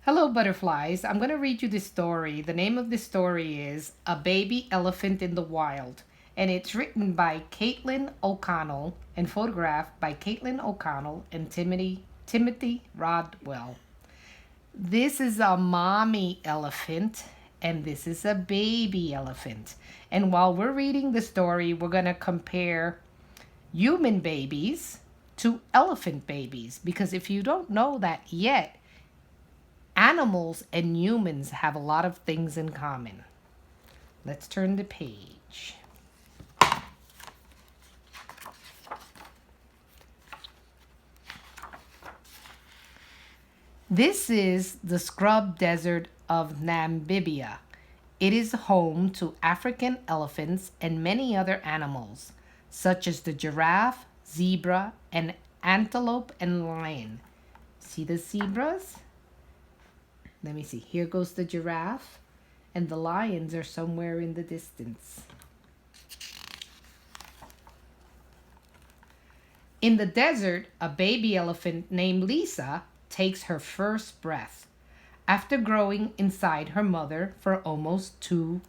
Hello, butterflies. I'm going to read you this story. The name of this story is A Baby Elephant in the Wild, and it's written by Caitlin O'Connell and photographed by Caitlin O'Connell and Timothy Rodwell. This is a mommy elephant, and this is a baby elephant. And while we're reading the story, we're going to compare human babies to elephant babies, because if you don't know that yet, animals and humans have a lot of things in common. Let's turn the page. This is the scrub desert of Namibia. It is home to African elephants and many other animals, such as the giraffe, zebra, and antelope and lion. See the zebras? Let me see. Here goes the giraffe, and the lions are somewhere in the distance. In the desert, a baby elephant named Lisa takes her first breath after growing inside her mother for almost two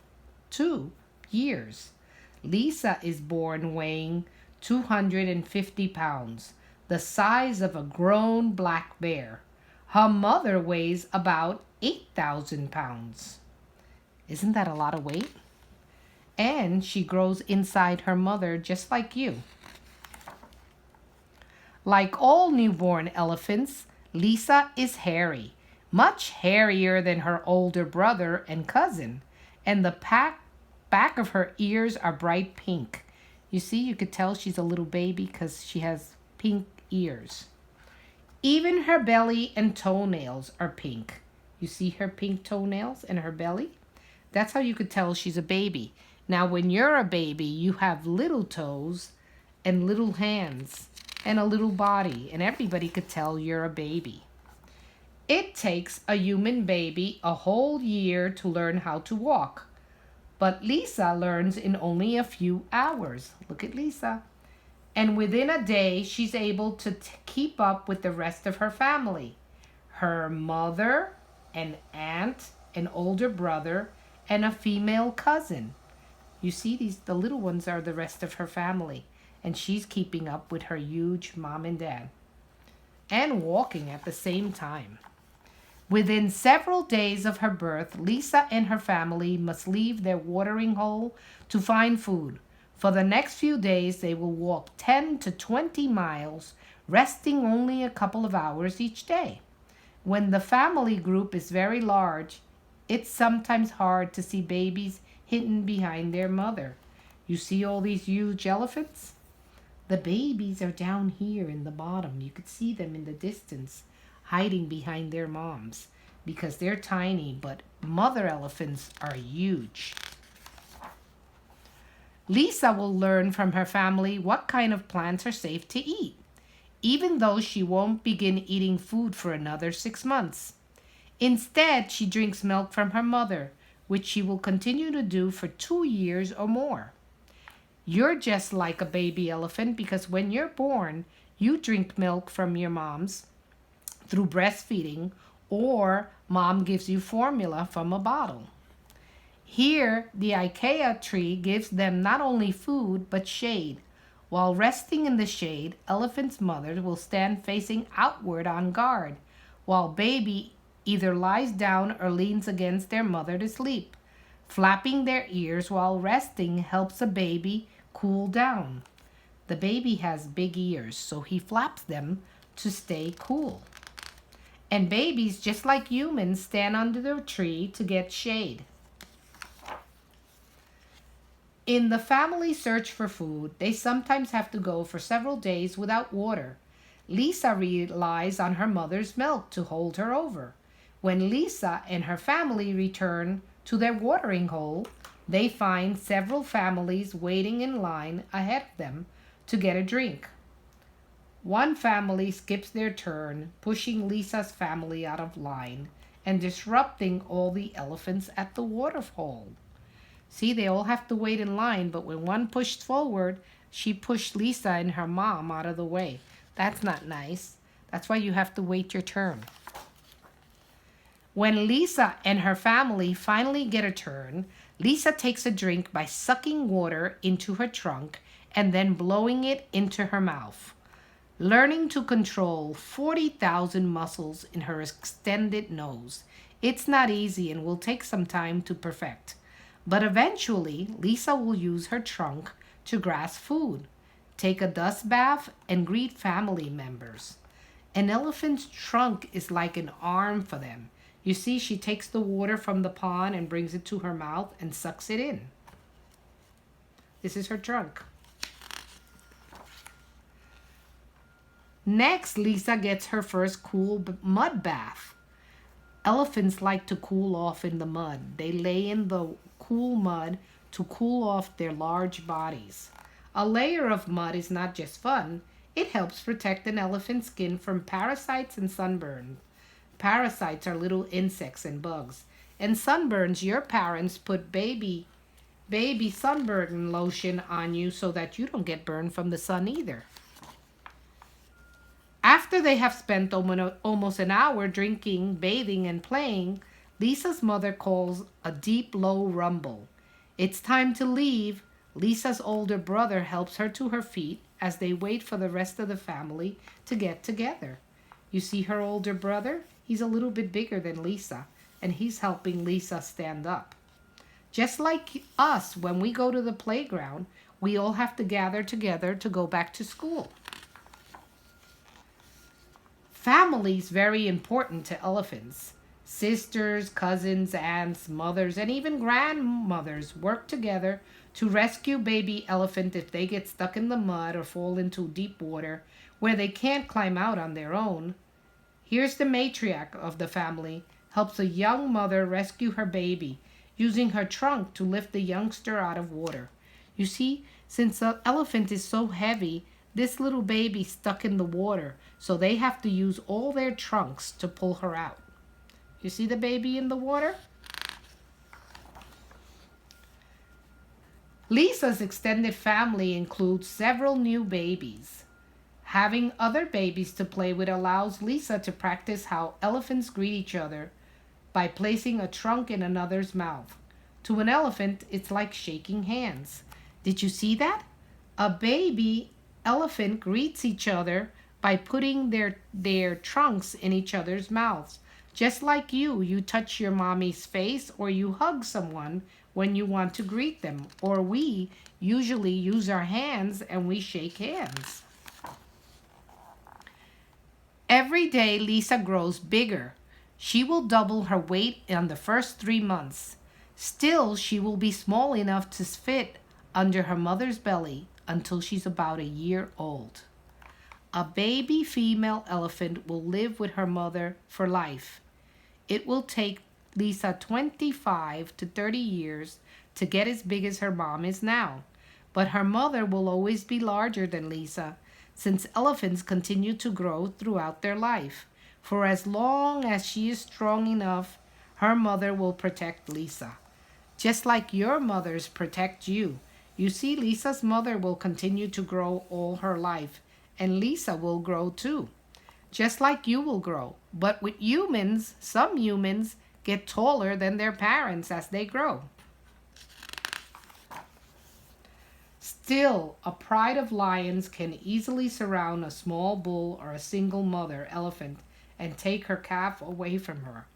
years. Lisa is born weighing 250 pounds, the size of a grown black bear. Her mother weighs about 8,000 pounds. Isn't that a lot of weight? And she grows inside her mother just like you. Like all newborn elephants, Lisa is hairy, much hairier than her older brother and cousin, and the back of her ears are bright pink. You see, you could tell she's a little baby because she has pink ears. Even her belly and toenails are pink. You see her pink toenails and her belly? That's how you could tell she's a baby. Now, when you're a baby, you have little toes and little hands and a little body, and everybody could tell you're a baby. It takes a human baby a whole year to learn how to walk, but Lisa learns in only a few hours. Look at Lisa. And within a day, she's able to keep up with the rest of her family. Her mother, an aunt, an older brother, and a female cousin. You see, the little ones are the rest of her family, and she's keeping up with her huge mom and dad, and walking at the same time. Within several days of her birth, Lisa and her family must leave their watering hole to find food. For the next few days, they will walk 10 to 20 miles, resting only a couple of hours each day. When the family group is very large, it's sometimes hard to see babies hidden behind their mother. You see all these huge elephants? The babies are down here in the bottom. You could see them in the distance, hiding behind their moms, because they're tiny, but mother elephants are huge. Lisa will learn from her family what kind of plants are safe to eat, even though she won't begin eating food for another 6 months. Instead, she drinks milk from her mother, which she will continue to do for 2 years or more. You're just like a baby elephant because when you're born, you drink milk from your moms through breastfeeding, or mom gives you formula from a bottle. Here, the IKEA tree gives them not only food but shade. While resting in the shade, elephants' mothers will stand facing outward on guard, while baby either lies down or leans against their mother to sleep. Flapping their ears while resting helps a baby cool down. The baby has big ears, so he flaps them to stay cool. And babies, just like humans, stand under the tree to get shade. In the family search for food, they sometimes have to go for several days without water. Lisa relies on her mother's milk to hold her over. When Lisa and her family return to their watering hole, they find several families waiting in line ahead of them to get a drink. One family skips their turn, pushing Lisa's family out of line and disrupting all the elephants at the water hole. See, they all have to wait in line, but when one pushed forward, she pushed Lisa and her mom out of the way. That's not nice. That's why you have to wait your turn. When Lisa and her family finally get a turn, Lisa takes a drink by sucking water into her trunk and then blowing it into her mouth, learning to control 40,000 muscles in her extended nose. It's not easy and will take some time to perfect. But eventually, Lisa will use her trunk to grasp food, take a dust bath, and greet family members. An elephant's trunk is like an arm for them. You see, she takes the water from the pond and brings it to her mouth and sucks it in. This is her trunk. Next, Lisa gets her first cool mud bath. Elephants like to cool off in the mud. They lay in the cool mud to cool off their large bodies. A layer of mud is not just fun, it helps protect an elephant's skin from parasites and sunburn. Parasites are little insects and bugs. And sunburns, your parents put baby sunburn lotion on you so that you don't get burned from the sun either. After they have spent almost an hour drinking, bathing, and playing, Lisa's mother calls a deep, low rumble. It's time to leave. Lisa's older brother helps her to her feet as they wait for the rest of the family to get together. You see her older brother? He's a little bit bigger than Lisa, and he's helping Lisa stand up. Just like us, when we go to the playground, we all have to gather together to go back to school. Family is very important to elephants. Sisters, cousins, aunts, mothers, and even grandmothers work together to rescue baby elephant if they get stuck in the mud or fall into deep water where they can't climb out on their own. Here's the matriarch of the family, helps a young mother rescue her baby, using her trunk to lift the youngster out of water. You see, since the elephant is so heavy, this little baby's stuck in the water, so they have to use all their trunks to pull her out. You see the baby in the water? Lisa's extended family includes several new babies. Having other babies to play with allows Lisa to practice how elephants greet each other by placing a trunk in another's mouth. To an elephant, it's like shaking hands. Did you see that? A baby elephant greets each other by putting their trunks in each other's mouths. Just like you touch your mommy's face or you hug someone when you want to greet them. Or we usually use our hands and we shake hands. Every day Lisa grows bigger. She will double her weight in the first 3 months. Still, she will be small enough to fit under her mother's belly until she's about a year old. A baby female elephant will live with her mother for life. It will take Lisa 25 to 30 years to get as big as her mom is now. But her mother will always be larger than Lisa, since elephants continue to grow throughout their life. For as long as she is strong enough, her mother will protect Lisa. Just like your mothers protect you. You see, Lisa's mother will continue to grow all her life, and Lisa will grow too. Just like you will grow. But with humans, some humans get taller than their parents as they grow. Still, a pride of lions can easily surround a small bull or a single mother elephant and take her calf away from her.